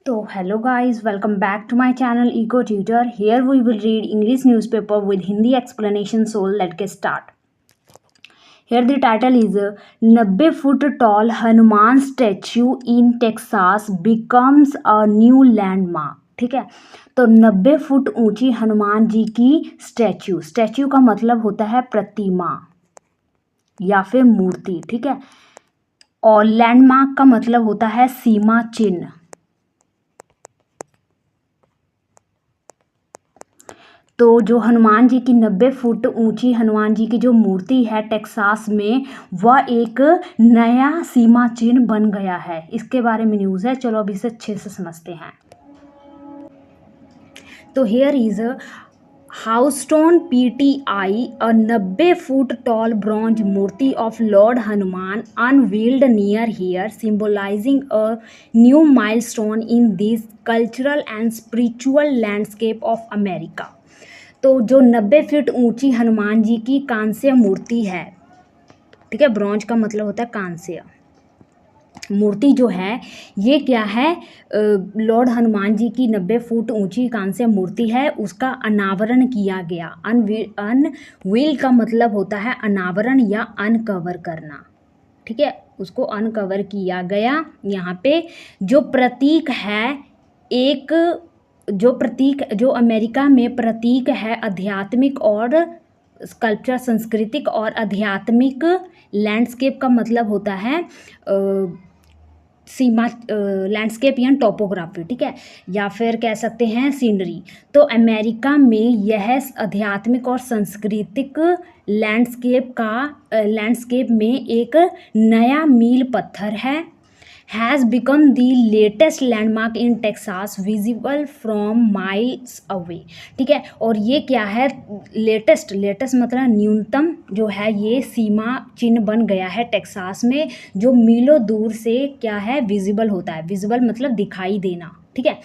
So hello guys, welcome back to my channel Eco Tutor. Here we will read English newspaper with Hindi explanation. So let's get start. Here the title is 90 foot tall Hanuman statue in Texas becomes a new landmark. ठीक है, तो 90 foot ऊंची हनुमान जी की statue का मतलब होता है प्रतिमा या फिर मूर्ति। ठीक है, और लैंडमार्क का मतलब होता है सीमा चिन्ह। तो जो हनुमान जी की 90 फुट ऊंची हनुमान जी की जो मूर्ति है टेक्सास में, वह एक नया सीमा चिन्ह बन गया है। इसके बारे में न्यूज़ है, चलो अब इसे अच्छे से समझते हैं। तो here is Houston PTI, a 90 foot tall bronze मूर्ति of lord Hanuman unveiled near here, symbolizing a new milestone in this cultural and spiritual landscape of America. तो जो 90 फीट ऊंची हनुमान जी की कांस्य मूर्ति है, ठीक है, ब्रॉन्ज का मतलब होता है कांस्य मूर्ति जो है, ये क्या है, लॉर्ड हनुमान जी की 90 फुट ऊंची कांस्य मूर्ति है, उसका अनावरण किया गया। अनवील का मतलब होता है अनावरण या अनकवर करना। ठीक है, उसको अनकवर किया गया। यहाँ पे जो प्रतीक है, जो अमेरिका में प्रतीक है आध्यात्मिक और स्कल्पचर, सांस्कृतिक और आध्यात्मिक। लैंडस्केप का मतलब होता है सीमा, लैंडस्केप या टोपोग्राफी। ठीक है, या फिर कह सकते हैं सीनरी। तो अमेरिका में यह आध्यात्मिक और सांस्कृतिक लैंडस्केप में एक नया मील पत्थर है। Has become the latest landmark in Texas, visible from miles away. ठीक है, और ये क्या है, लेटेस्ट मतलब न्यूनतम जो है, ये सीमा चिन्ह बन गया है टेक्सास में, जो मीलों दूर से क्या है, विजिबल होता है। विजिबल मतलब दिखाई देना। ठीक है,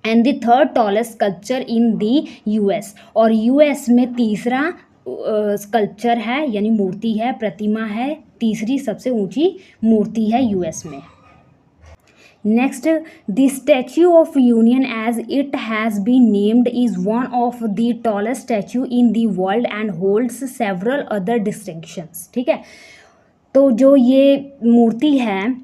and the third tallest sculpture in the US, और यूएस में तीसरा स्कल्पचर है, यानी मूर्ति है, प्रतिमा है, तीसरी सबसे ऊंची मूर्ति है यूएस में। Next, the Statue of Union, as it has been named, is one of the tallest statue in the world and holds several other distinctions. ठीक है, तो जो ये मूर्ति है,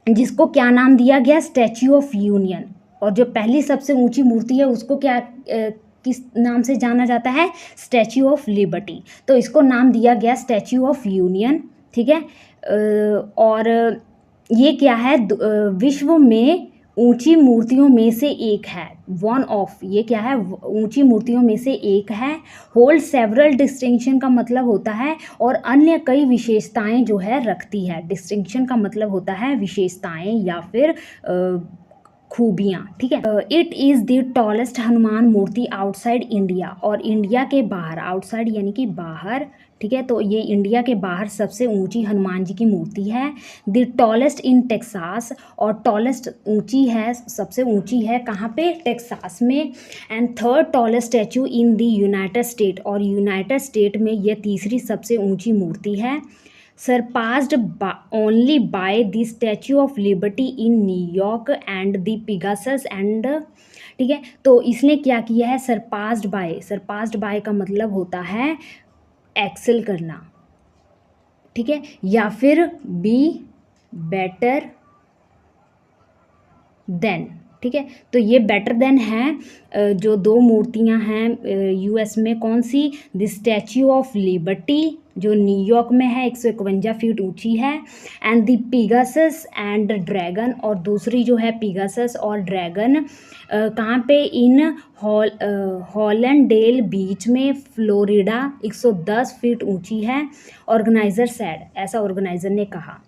जिसको क्या नाम दिया गया, स्टैच्यू ऑफ यूनियन, और जो पहली सबसे ऊंची मूर्ति है उसको क्या किस नाम से जाना जाता है, स्टैच्यू ऑफ लिबर्टी। तो इसको नाम दिया गया स्टैच्यू ऑफ यूनियन। ठीक है, और ये क्या है, विश्व में ऊंची मूर्तियों में से एक है। वन ऑफ, ये क्या है, ऊंची मूर्तियों में से एक है। होल्ड सेवरल डिस्टिंक्शन का मतलब होता है, और अन्य कई विशेषताएं जो है रखती है। डिस्टिंक्शन का मतलब होता है विशेषताएं या फिर खूबियाँ। ठीक है, it is the tallest Hanuman मूर्ति आउटसाइड इंडिया, और इंडिया के बाहर, आउटसाइड यानी कि बाहर। ठीक है, तो ये इंडिया के बाहर सबसे ऊंची हनुमान जी की मूर्ति है। द टॉलेस्ट इन टेक्सास, और टॉलेस्ट ऊंची है, सबसे ऊंची है कहाँ पे, टेक्सास में। And third tallest statue in the United state, और यूनाइटेड स्टेट में यह तीसरी सबसे ऊंची मूर्ति है। surpassed only by the Statue of Liberty in New York and the Pegasus and ठीक है, तो इसने क्या किया है, सरपास्ड बाय का मतलब होता है एक्सेल करना। ठीक है, या फिर बी बेटर देन। ठीक है, तो ये बेटर देन है। जो दो मूर्तियां हैं यूएस में, कौन सी, द स्टैच्यू ऑफ लिबर्टी जो न्यूयॉर्क में है, 151 फीट ऊंची है, and the Pegasus and dragon, और दूसरी जो है पिगासस और ड्रैगन कहाँ पे, इन हॉलैंडेल बीच में, फ्लोरिडा, 110 फीट ऊंची है। ऑर्गेनाइजर सेड, ऐसा ऑर्गेनाइजर ने कहा।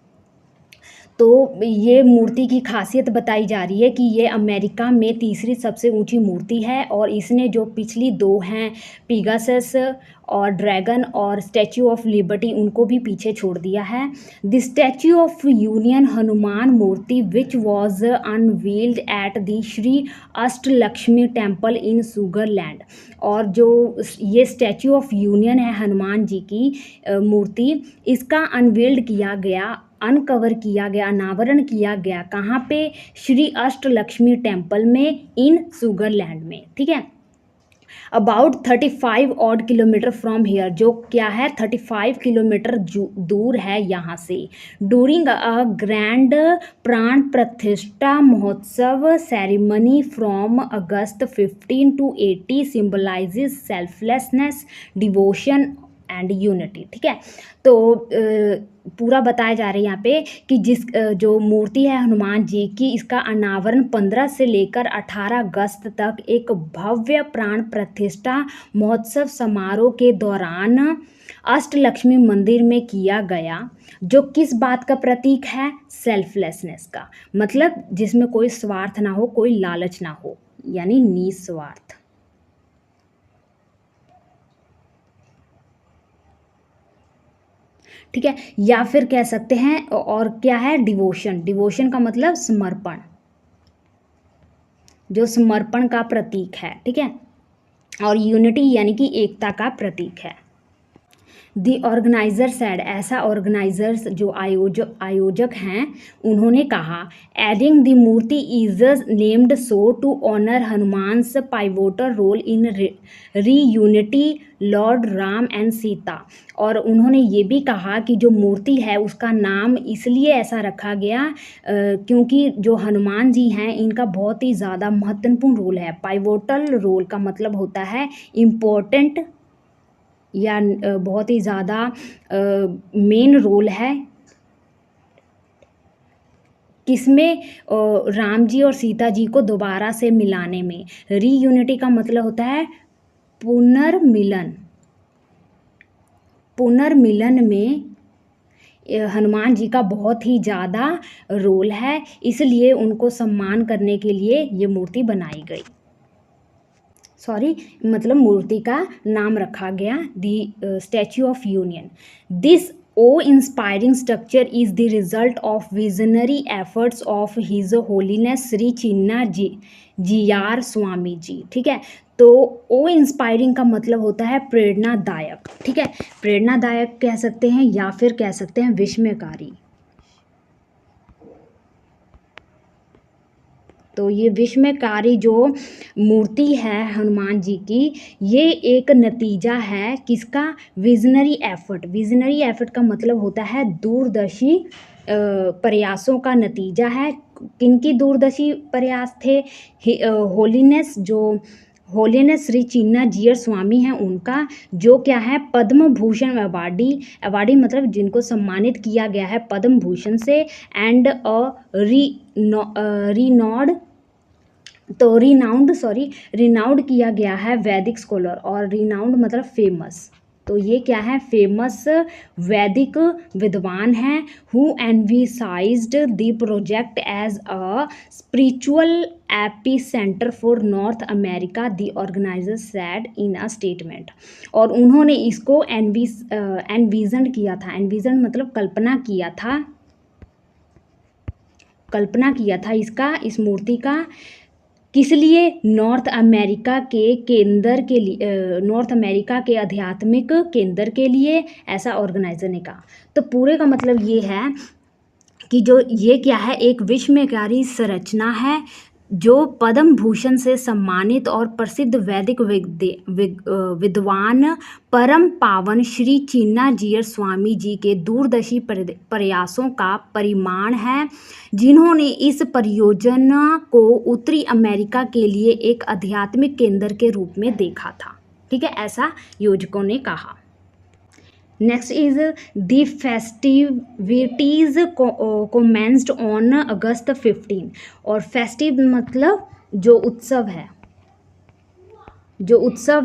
तो ये मूर्ति की खासियत बताई जा रही है कि ये अमेरिका में तीसरी सबसे ऊंची मूर्ति है, और इसने जो पिछली दो हैं, पिगासस और ड्रैगन और स्टैच्यू ऑफ लिबर्टी, उनको भी पीछे छोड़ दिया है। The statue of union Hanuman मूर्ति which was unveiled at the Shri Ashtalakshmi temple in Sugar Land, और जो ये स्टैच्यू ऑफ यूनियन है हनुमान जी की मूर्ति, इसका अनवील्ड किया गया अनकवर किया गया, अनावरण किया गया कहाँ पे? श्री अष्टलक्ष्मी टेम्पल में इन स्विट्जरलैंड में, ठीक है। About 35 odd kilometre from here, जो क्या है 35 किलोमीटर दूर है यहाँ से। डूरिंग अ ग्रैंड प्राण प्रतिष्ठा महोत्सव ceremony from August 15 to 80 symbolises selflessness, devotion and unity, ठीक है। तो पूरा बताया जा रहा है यहाँ पे कि जो मूर्ति है हनुमान जी की, इसका अनावरण 15 से लेकर 18 अगस्त तक एक भव्य प्राण प्रतिष्ठा महोत्सव समारोह के दौरान अष्टलक्ष्मी मंदिर में किया गया, जो किस बात का प्रतीक है? सेल्फलेसनेस का, मतलब जिसमें कोई स्वार्थ ना हो, कोई लालच ना हो, यानी निस्वार्थ। ठीक है, या फिर कह सकते हैं, और क्या है? डिवोशन। डिवोशन का मतलब समर्पण, जो समर्पण का प्रतीक है, ठीक है। और यूनिटी यानी कि एकता का प्रतीक है। दी ऑर्गेनाइजर सेड, ऐसा ऑर्गेनाइजर्स जो आयोजक हैं उन्होंने कहा, एडिंग द मूर्ति is named so to honour Hanuman's pivotal role in reuniting lord Ram and Sita. और उन्होंने ये भी कहा कि जो मूर्ति है उसका नाम इसलिए ऐसा रखा गया क्योंकि जो हनुमान जी हैं इनका बहुत ही ज़्यादा महत्वपूर्ण रोल है। पाइवोटल रोल का मतलब होता है इम्पोर्टेंट या बहुत ही ज़्यादा मेन रोल है किसमें? राम जी और सीता जी को दोबारा से मिलाने में। रीयूनिटी का मतलब होता है पुनर्मिलन। पुनर्मिलन में हनुमान जी का बहुत ही ज़्यादा रोल है, इसलिए उनको सम्मान करने के लिए ये मूर्ति बनाई गई। मतलब मूर्ति का नाम रखा गया the statue of union. This awe inspiring structure is the result of visionary efforts of his holiness Shri Chinna Jeeyar Swami ji, ठीक है। तो ओ इंस्पायरिंग का मतलब होता है प्रेरणादायक, ठीक है। प्रेरणादायक कह सकते हैं या फिर कह सकते हैं विस्मयकारी। तो ये विस्मयकारी जो मूर्ति है हनुमान जी की, ये एक नतीजा है किसका? Visionary effort. विजनरी एफर्ट का मतलब होता है दूरदर्शी प्रयासों का नतीजा है। किनकी दूरदर्शी प्रयास थे? होलीनेस श्री चिन्ना जीयर स्वामी हैं उनका, जो क्या है पद्म भूषण अवार्डी मतलब जिनको सम्मानित किया गया है पद्म भूषण से, एंड रिनाउंड किया गया है वैदिक स्कॉलर। और रिनाउंड मतलब फेमस, तो ये क्या है? फेमस वैदिक विद्वान हैं who envisaged the project as a spiritual epicentre for North America, the organizer said in a statement. और उन्होंने इसको एनविजन किया था। एनविजन मतलब कल्पना किया था इस मूर्ति का किस लिए? नॉर्थ अमेरिका के आध्यात्मिक केंद्र के लिए, ऐसा ऑर्गेनाइजर ने कहा। तो पूरे का मतलब ये है कि जो ये क्या है, एक विस्मयकारी संरचना है जो पद्म भूषण से सम्मानित और प्रसिद्ध वैदिक विद्वान परम पावन श्री चिन्ना जीयर स्वामी जी के दूरदर्शी प्रयासों का परिमाण है, जिन्होंने इस परियोजना को उत्तरी अमेरिका के लिए एक आध्यात्मिक केंद्र के रूप में देखा था, ठीक है, ऐसा योजकों ने कहा। Next is the festivities commenced on August 15। और फेस्टिव मतलब जो उत्सव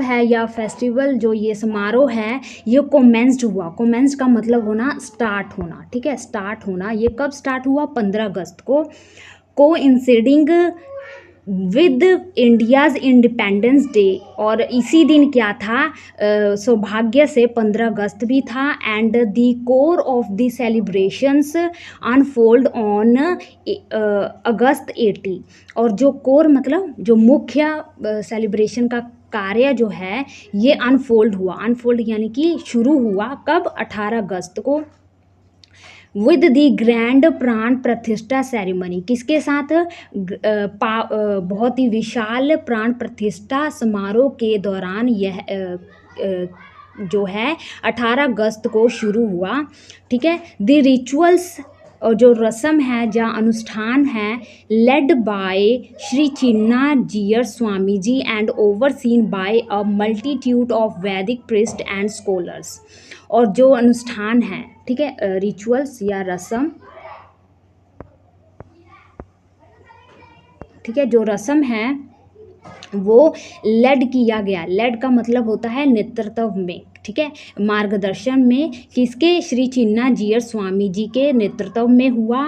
है या फेस्टिवल, जो ये समारोह है ये कमेंस्ड हुआ। कमेंस्ड का मतलब होना स्टार्ट होना, ठीक है, स्टार्ट होना। ये कब स्टार्ट हुआ? 15 अगस्त को, कोइंसिडिंग विद इंडियाज़ इंडिपेंडेंस डे। और इसी दिन क्या था? सौभाग्य से 15 अगस्त भी था। And the core of the celebrations unfold on August 80। और जो कोर मतलब जो मुख्य सेलिब्रेशन का कार्य जो है ये अनफोल्ड हुआ। अनफोल्ड यानी कि शुरू हुआ कब? 18 अगस्त को। विद द ग्रैंड प्राण प्रतिष्ठा सेरेमनी, किसके साथ? बहुत ही विशाल प्राण प्रतिष्ठा समारोह के दौरान यह जो है 18 अगस्त को शुरू हुआ। ठीक है। द रिचुअल्स, और जो रस्म है, जहाँ अनुष्ठान है, led by Shri Chinna Jeeyar Swami ji and overseen by a multitude of Vedic priest and scholars. और जो अनुष्ठान है, ठीक है, रिचुअल्स या रस्म, ठीक है, जो रस्म है वो लेड किया गया। लेड का मतलब होता है नेतृत्व में, ठीक है, मार्गदर्शन में, किसके? श्री चिन्नाजियर स्वामी जी के नेतृत्व में हुआ।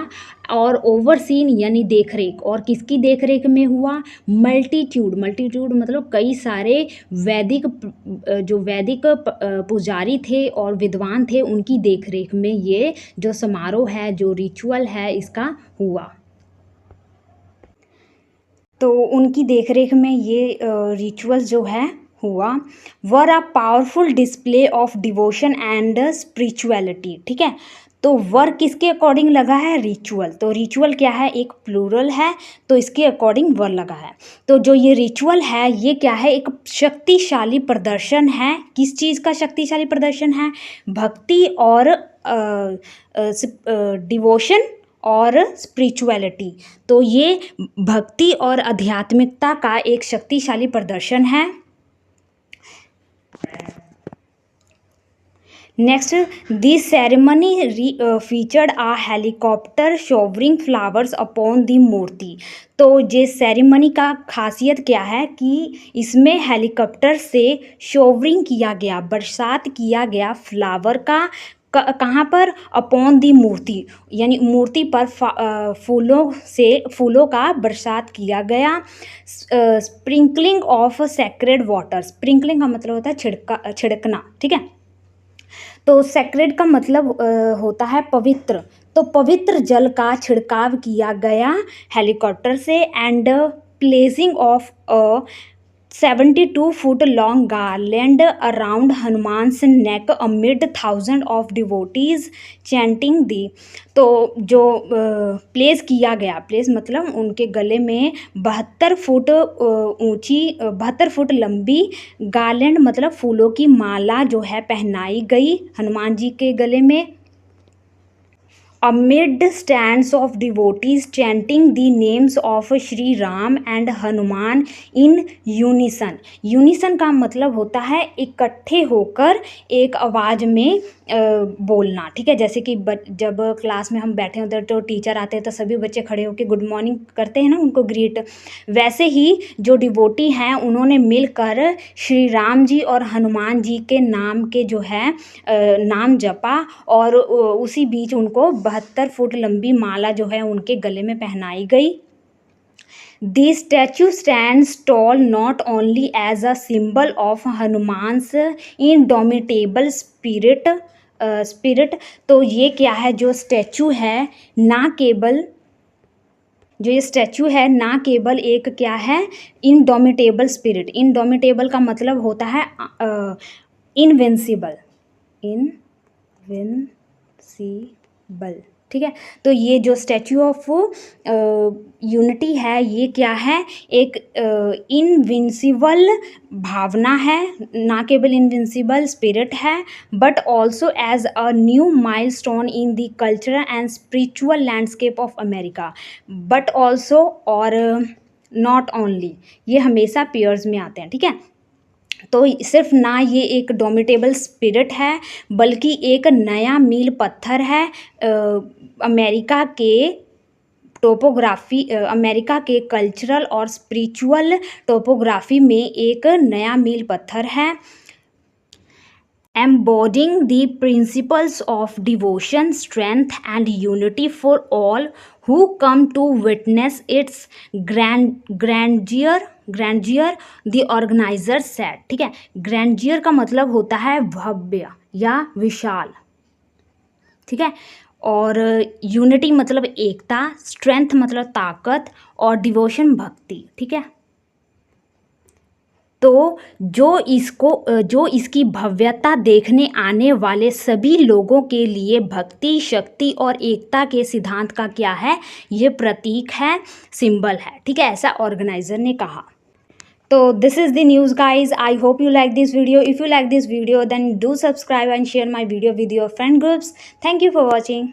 और ओवरसीन यानी देखरेख, और किसकी देखरेख में हुआ? मल्टीट्यूड, मल्टीट्यूड मतलब कई सारे वैदिक, जो वैदिक पुजारी थे और विद्वान थे, उनकी देखरेख में ये जो समारोह है, जो रिचुअल है, इसका हुआ। तो उनकी देखरेख में ये रिचुअल जो है हुआ। Were a powerful display of devotion and spirituality. ठीक है। तो वर किसके अकॉर्डिंग लगा है? रिचुअल। तो रिचुअल क्या है? एक प्लूरल है, तो इसके अकॉर्डिंग वर लगा है। तो जो ये रिचुअल है, ये क्या है? एक शक्तिशाली प्रदर्शन है। किस चीज़ का शक्तिशाली प्रदर्शन है? भक्ति और डिवोशन और स्पिरिचुअलिटी। तो ये भक्ति और आध्यात्मिकता का एक शक्तिशाली प्रदर्शन है। Next, this ceremony featured a helicopter showering flowers upon the मूर्ति। तो ये सेरेमनी का खासियत क्या है कि इसमें हेलीकॉप्टर से शॉवरिंग किया गया, बरसात किया गया फ्लावर का। कहाँ पर? अपॉन दी मूर्ति, यानी मूर्ति पर फूलों का बरसात किया गया। Sprinkling of sacred water. Sprinkling का मतलब होता है छिड़कना। ठीक है। तो सेक्रेड का मतलब होता है पवित्र। तो पवित्र जल का छिड़काव किया गया हेलीकॉप्टर से। And placing of a 72 foot long garland around Hanuman's neck amid thousand of devotees chanting the. तो जो प्लेस किया गया, प्लेस मतलब उनके गले में 72 फुट ऊंची, 72 फुट लंबी गार्लैंड मतलब फूलों की माला जो है पहनाई गई हनुमान जी के गले में। Amid stands of devotees chanting the names of Shri Ram and Hanuman in unison. Unison का मतलब होता है इकट्ठे होकर एक आवाज़ में बोलना। ठीक है। जैसे कि जब क्लास में हम बैठे होते हैं तो टीचर आते हैं तो सभी बच्चे खड़े होकर गुड मॉर्निंग करते हैं ना, उनको ग्रीट। वैसे ही जो डिवोटी हैं उन्होंने मिलकर श्री राम जी और हनुमान जी के नाम के जो है नाम जपा, और उसी बीच उनको 72 फुट लंबी माला जो है उनके गले में पहनाई गई। The statue stands tall not only as a symbol of Hanuman's indomitable spirit। तो ये क्या है? जो स्टैचू है, ना केवल जो ये स्टैचू है ना केवल एक क्या है? Indomitable spirit. इनडोमिटेबल का मतलब होता है इनविंसिबल, इनविंसिबल। ठीक है। तो ये जो स्टैचू ऑफ यूनिटी है, ये क्या है? एक इनविंसिबल भावना है, ना केवल इनविंसिबल स्पिरिट है, but also as a new milestone in the cultural and spiritual landscape of America. But also और नॉट ओनली, ये हमेशा पेयर्स में आते हैं। ठीक है। तो सिर्फ ना ये एक डोमिटेबल स्पिरिट है, बल्कि एक नया मील पत्थर है अमेरिका के टोपोग्राफी, अमेरिका के कल्चरल और स्पिरिचुअल टोपोग्राफी में एक नया मील पत्थर है। embodying the principles of devotion, strength and unity for all who come to witness its grandeur, the organizer said। ठीक है। grandeur का मतलब होता है भव्य या विशाल। ठीक है। और यूनिटी मतलब एकता, स्ट्रेंथ मतलब ताकत, और डिवोशन भक्ति। ठीक है। तो जो इसकी भव्यता देखने आने वाले सभी लोगों के लिए भक्ति, शक्ति और एकता के सिद्धांत का क्या है, ये प्रतीक है, सिंबल है, ठीक है, ऐसा ऑर्गेनाइजर ने कहा। तो this is the news guys. I hope you like this video. If you like this video, then do subscribe and share my video with your friend groups. Thank you for watching.